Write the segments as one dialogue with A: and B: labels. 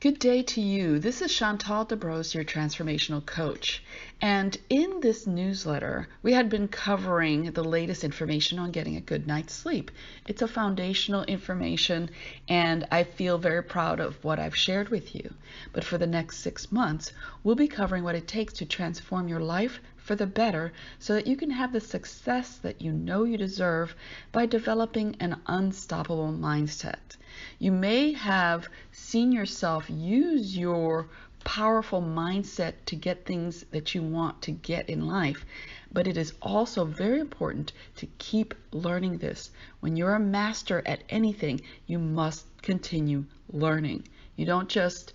A: Good day to you. This is Chantal Debrosse, your transformational coach. And in this newsletter, we had been covering the latest information on getting a good night's sleep. It's a foundational information, and I feel very proud of what I've shared with you. But for the next 6 months, we'll be covering what it takes to transform your life for the better so that you can have the success that you know you deserve by developing an unstoppable mindset. You may have seen yourself use your powerful mindset to get things that you want to get in life, but it is also very important to keep learning this. When you're a master at anything, you must continue learning. You don't just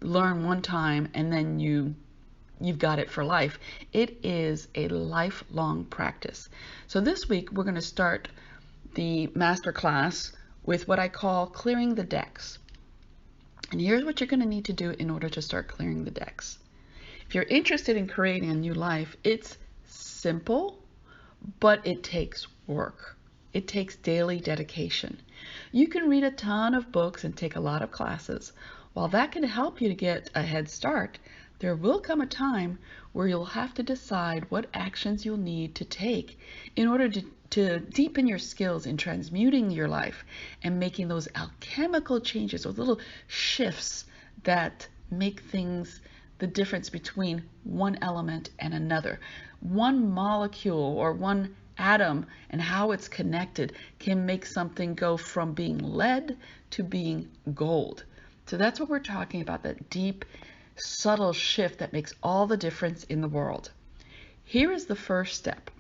A: learn one time and then you've got it for life. It is a lifelong practice. So this week we're going to start the master class with what I call clearing the decks. And here's what you're going to need to do in order to start clearing the decks. If you're interested in creating a new life, it's simple, but it takes work. It takes daily dedication. You can read a ton of books and take a lot of classes. While that can help you to get a head start, there will come a time where you'll have to decide what actions you'll need to take in order to deepen your skills in transmuting your life and making those alchemical changes, those little shifts that make things the difference between one element and another. One molecule or one atom and how it's connected can make something go from being lead to being gold. So that's what we're talking about, that deep, subtle shift that makes all the difference in the world. Here is the first step.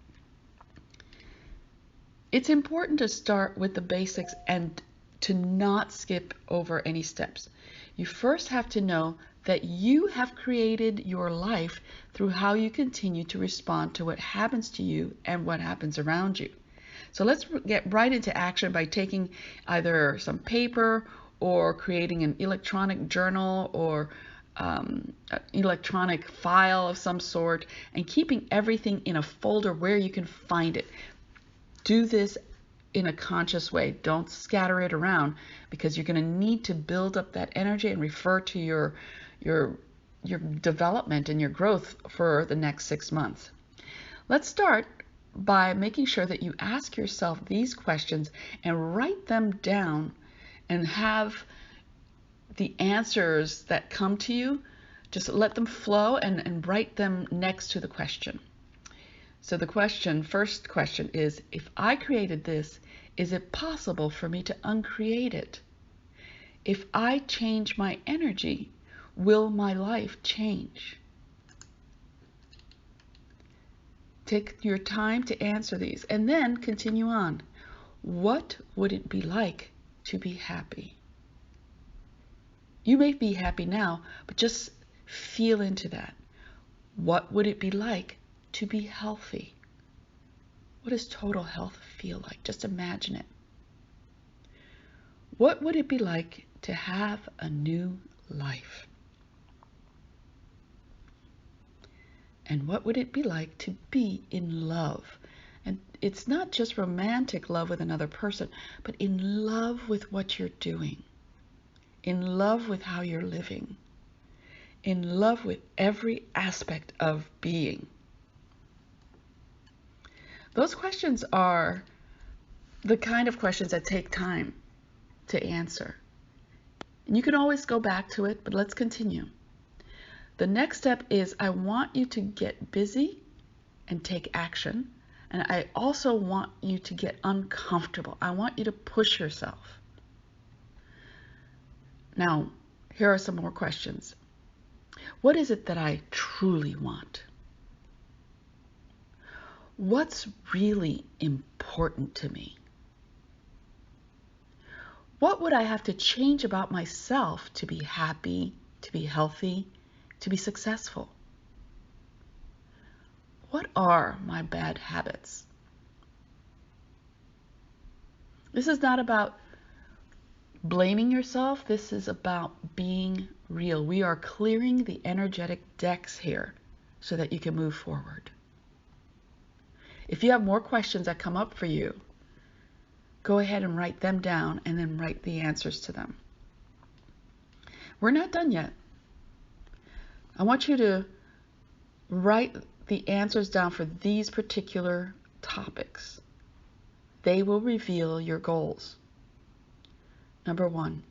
A: It's important to start with the basics and to not skip over any steps. You first have to know that you have created your life through how you continue to respond to what happens to you and what happens around you. So let's get right into action by taking either some paper or creating an electronic journal or an electronic file of some sort and keeping everything in a folder where you can find it. Do this in a conscious way. Don't scatter it around because you're going to need to build up that energy and refer to your development and your growth for the next 6 months. Let's start by making sure that you ask yourself these questions and write them down and have the answers that come to you, just let them flow and write them next to the question. So the first question is, if I created this, is it possible for me to uncreate it? If I change my energy, will my life change? Take your time to answer these and then continue on. What would it be like to be happy? You may be happy now, but just feel into that. What would it be like to be healthy? What does total health feel like? Just imagine it. What would it be like to have a new life? And what would it be like to be in love? And it's not just romantic love with another person, but in love with what you're doing, in love with how you're living, in love with every aspect of being. Those questions are the kind of questions that take time to answer. And you can always go back to it, but let's continue. The next step is I want you to get busy and take action. And I also want you to get uncomfortable. I want you to push yourself. Now, here are some more questions. What is it that I truly want? What's really important to me? What would I have to change about myself to be happy, to be healthy, to be successful? What are my bad habits? This is not about blaming yourself. This is about being real. We are clearing the energetic decks here so that you can move forward. If you have more questions that come up for you, go ahead and write them down and then write the answers to them. We're not done yet. I want you to write the answers down for these particular topics. They will reveal your goals. Number 1,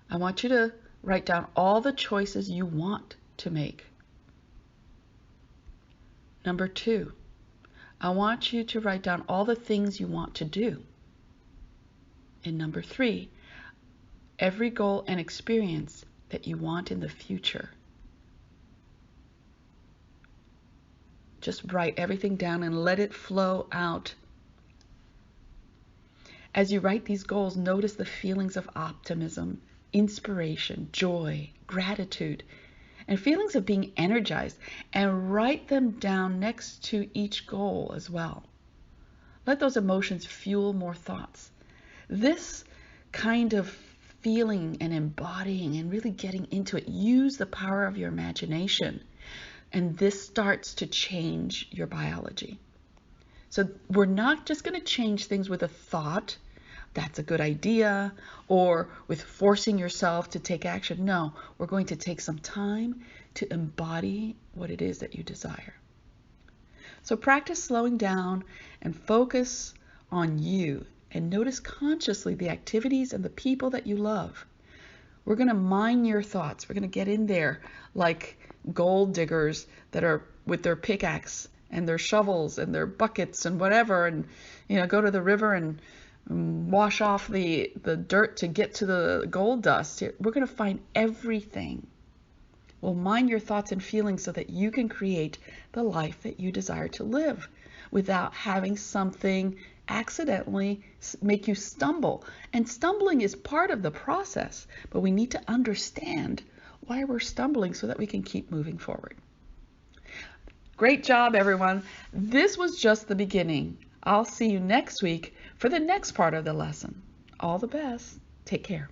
A: I want you to write down all the choices you want to make. Number 2, I want you to write down all the things you want to do. And number 3, every goal and experience that you want in the future. Just write everything down and let it flow out. As you write these goals, notice the feelings of optimism, inspiration, joy, gratitude, and feelings of being energized, and write them down next to each goal as well. Let those emotions fuel more thoughts. This kind of feeling and embodying and really getting into it, use the power of your imagination, and this starts to change your biology. So we're not just going to change things with a thought, that's a good idea, or with forcing yourself to take action. No, we're going to take some time to embody what it is that you desire. So practice slowing down and focus on you, and notice consciously the activities and the people that you love. We're going to mine your thoughts. We're going to get in there like gold diggers that are with their pickaxe and their shovels and their buckets and whatever, and go to the river and wash off the dirt to get to the gold dust. We're going to find everything. We'll mine your thoughts and feelings so that you can create the life that you desire to live without having something accidentally make you stumble. And stumbling is part of the process, but we need to understand why we're stumbling so that we can keep moving forward. Great job, everyone. This was just the beginning. I'll see you next week for the next part of the lesson. All the best. Take care.